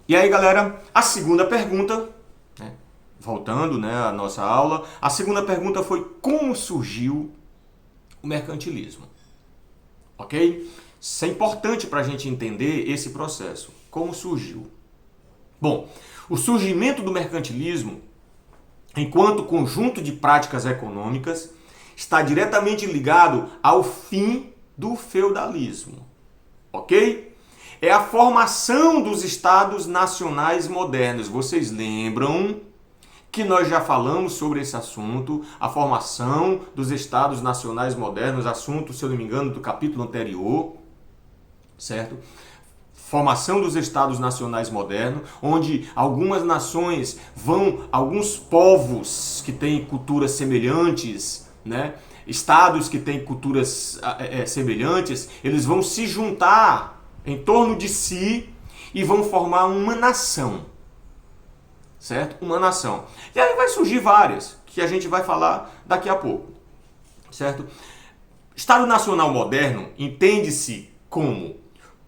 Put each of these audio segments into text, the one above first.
E aí, galera, a segunda pergunta, né, voltando, né, à nossa aula, a segunda pergunta foi como surgiu o mercantilismo, ok? Isso é importante para a gente entender esse processo, como surgiu. Bom, o surgimento do mercantilismo, enquanto conjunto de práticas econômicas, está diretamente ligado ao fim do feudalismo, ok? É a formação dos estados nacionais modernos. Vocês lembram que nós já falamos sobre esse assunto, a formação dos estados nacionais modernos, assunto, se eu não me engano, do capítulo anterior, certo? Formação dos estados nacionais modernos, onde algumas nações alguns povos que têm culturas semelhantes, né? Estados que têm culturas semelhantes, eles vão se juntar em torno de si e vão formar uma nação, certo? Uma nação. E aí vai surgir várias, que a gente vai falar daqui a pouco, certo? Estado nacional moderno entende-se como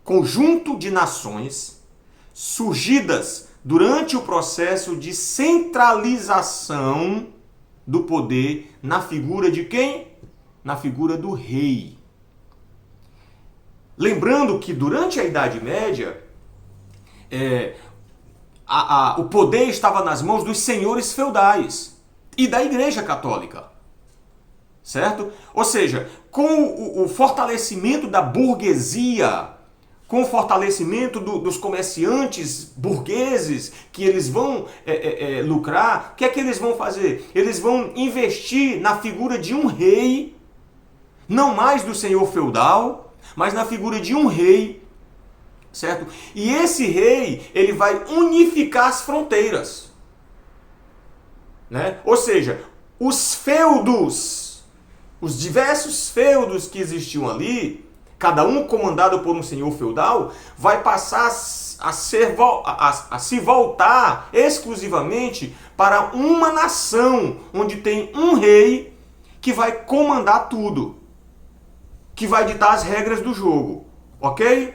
conjunto de nações surgidas durante o processo de centralização do poder na figura de quem? Na figura do rei. Lembrando que durante a Idade Média, o poder estava nas mãos dos senhores feudais e da Igreja Católica, certo? Ou seja, com o fortalecimento da burguesia, com o fortalecimento dos comerciantes burgueses, que eles vão lucrar, o que é que eles vão fazer? Eles vão investir na figura de um rei, não mais do senhor feudal, mas na figura de um rei, certo? E esse rei, ele vai unificar as fronteiras, né? Ou seja, os feudos, os diversos feudos que existiam ali, cada um comandado por um senhor feudal, vai passar a se voltar exclusivamente para uma nação, onde tem um rei que vai comandar tudo, que vai ditar as regras do jogo, ok?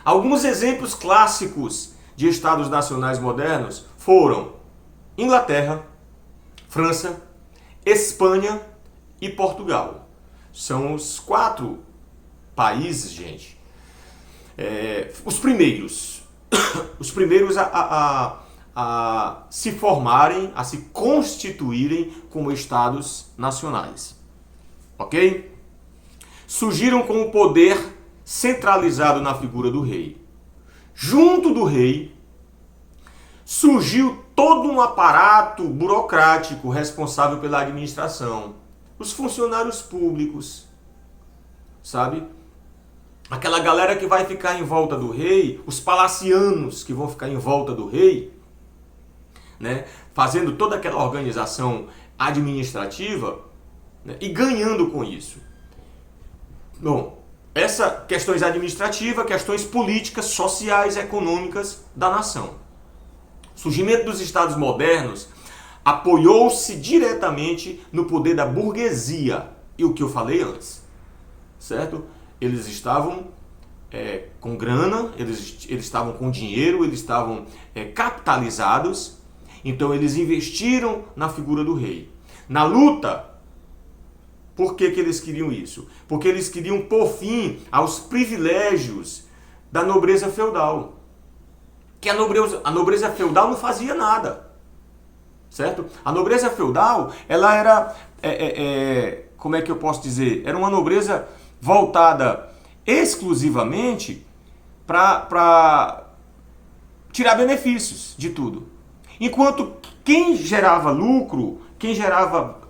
Alguns exemplos clássicos de estados nacionais modernos foram Inglaterra, França, Espanha e Portugal. São os 4 países, gente, os primeiros a se formarem, a se constituírem como estados nacionais, ok? Surgiram com o poder centralizado na figura do rei. Junto do rei, surgiu todo um aparato burocrático responsável pela administração, os funcionários públicos, sabe? Aquela galera que vai ficar em volta do rei, os palacianos que vão ficar em volta do rei, né? Fazendo toda aquela organização administrativa, né? E ganhando com isso. Bom, essas questões administrativas, questões políticas, sociais, econômicas da nação. O surgimento dos estados modernos apoiou-se diretamente no poder da burguesia, e o que eu falei antes, certo? Eles estavam com grana, eles estavam com dinheiro, eles estavam capitalizados, então eles investiram na figura do rei. Na luta, por que eles queriam isso? Porque eles queriam pôr fim aos privilégios da nobreza feudal. Que a nobreza feudal não fazia nada, certo? A nobreza feudal, ela era, como é que eu posso dizer? Era uma nobreza voltada exclusivamente para tirar benefícios de tudo. Enquanto quem gerava lucro, quem gerava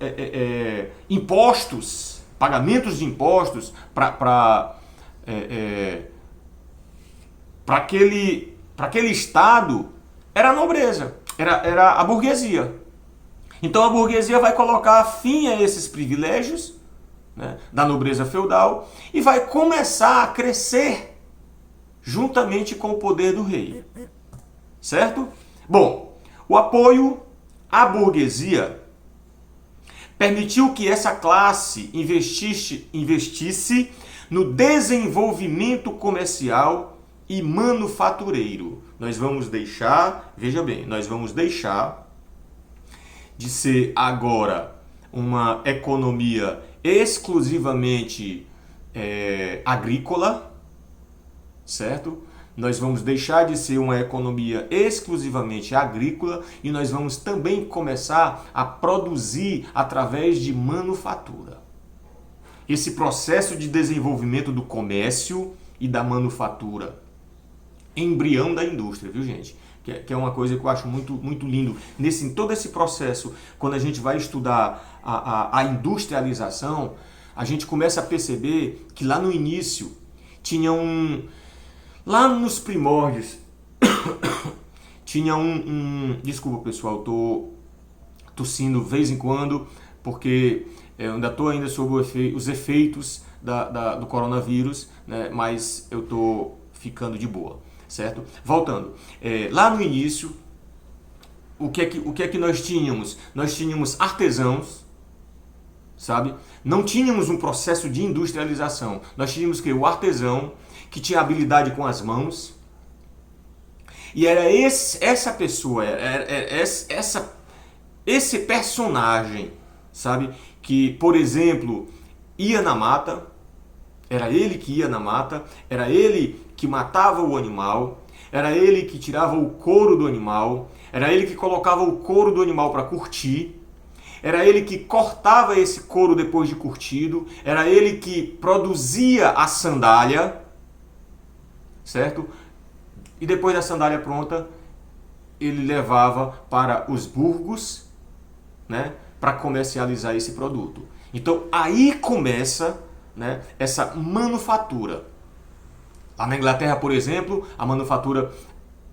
impostos, pagamentos de impostos para aquele estado, era a nobreza, era a burguesia. Então a burguesia vai colocar fim a esses privilégios, né, da nobreza feudal, e vai começar a crescer juntamente com o poder do rei, certo? Bom, o apoio à burguesia permitiu que essa classe investisse no desenvolvimento comercial e manufatureiro. Nós vamos deixar, veja bem, nós vamos deixar de ser agora uma economia exclusivamente agrícola, certo? Nós vamos deixar de ser uma economia exclusivamente agrícola e nós vamos também começar a produzir através de manufatura. Esse processo de desenvolvimento do comércio e da manufatura, embrião da indústria, viu, gente? Que é uma coisa que eu acho muito, muito lindo. Em todo esse processo, quando a gente vai estudar a industrialização, a gente começa a perceber que lá no início tinha lá nos primórdios tinha desculpa, pessoal, tô tossindo de vez em quando, porque eu ainda estou sob os efeitos do coronavírus, né? Mas eu estou ficando de boa, certo? Voltando, lá no início, o que é que nós tínhamos? Nós tínhamos artesãos, sabe? Não tínhamos um processo de industrialização. Nós tínhamos o artesão, que tinha habilidade com as mãos, e era essa pessoa, esse personagem, sabe? Que, por exemplo, ia na mata, era ele que ia na mata, era ele que matava o animal, era ele que tirava o couro do animal, era ele que colocava o couro do animal para curtir, era ele que cortava esse couro depois de curtido, era ele que produzia a sandália, certo? E depois da sandália pronta, ele levava para os burgos, né, para comercializar esse produto. Então aí começa, né, essa manufatura. Lá na Inglaterra, por exemplo, a manufatura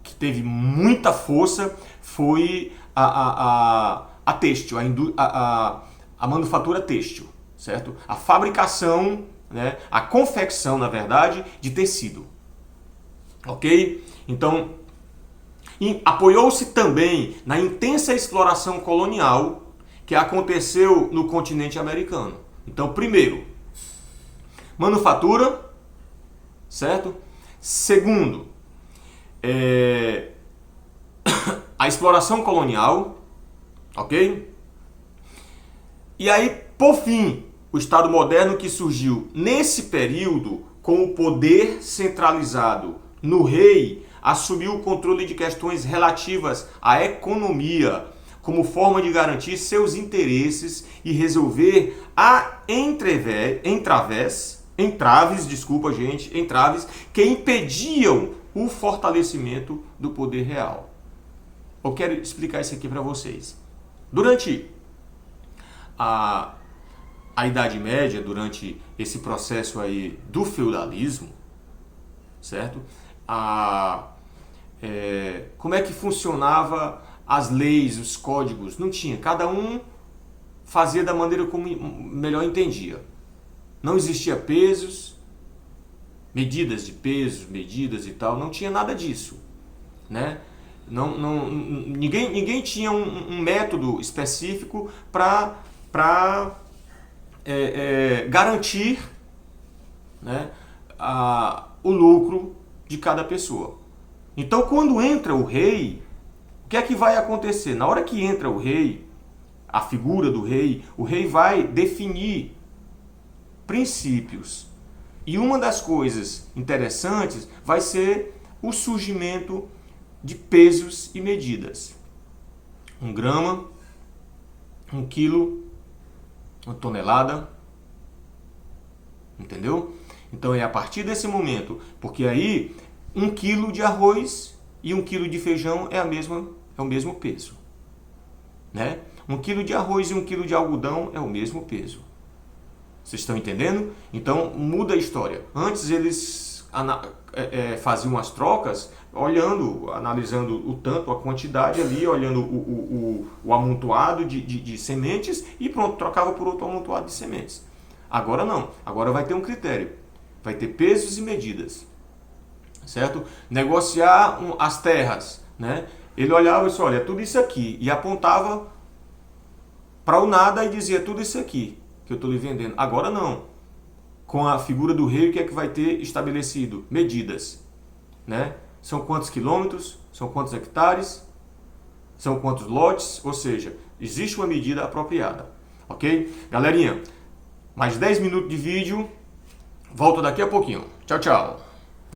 que teve muita força foi a têxtil, a manufatura têxtil, certo? A fabricação, né, a confecção, na verdade, de tecido. Ok? Então, apoiou-se também na intensa exploração colonial que aconteceu no continente americano. Então, primeiro, manufatura, certo? Segundo, a exploração colonial, ok? E aí, por fim, o Estado moderno que surgiu nesse período com o poder centralizado no rei, assumiu o controle de questões relativas à economia como forma de garantir seus interesses e resolver entraves que impediam o fortalecimento do poder real. Eu quero explicar isso aqui para vocês. Durante a Idade Média, durante esse processo aí do feudalismo, certo? Como é que funcionava as leis, os códigos? Não tinha. Cada um fazia da maneira como melhor entendia. Não existia pesos, medidas de pesos, medidas e tal. Não tinha nada disso, né? Ninguém tinha um método específico para garantir, né, o lucro de cada pessoa. Então, quando entra o rei, o que é que vai acontecer? Na hora que entra o rei, a figura do rei, o rei vai definir princípios. E uma das coisas interessantes vai ser o surgimento de pesos e medidas. 1 grama, 1 quilo, 1 tonelada. Entendeu? Então é a partir desse momento, porque aí 1 quilo de arroz e 1 quilo de feijão é o mesmo peso, né? 1 quilo de arroz e 1 quilo de algodão é o mesmo peso. Vocês estão entendendo? Então muda a história. Antes eles faziam as trocas analisando o tanto, a quantidade ali, olhando o amontoado de sementes e pronto, trocava por outro amontoado de sementes. Agora não, agora vai ter um critério. Vai ter pesos e medidas, certo? Negociar as terras, né? Ele olhava e disse, olha, tudo isso aqui, e apontava para o nada e dizia, tudo isso aqui que eu estou lhe vendendo. Agora não. Com a figura do rei, o que é que vai ter estabelecido? Medidas. né? São quantos quilômetros? São quantos hectares? São quantos lotes? Ou seja, existe uma medida apropriada, ok? Galerinha, mais 10 minutos de vídeo, volto daqui a pouquinho. Tchau, tchau!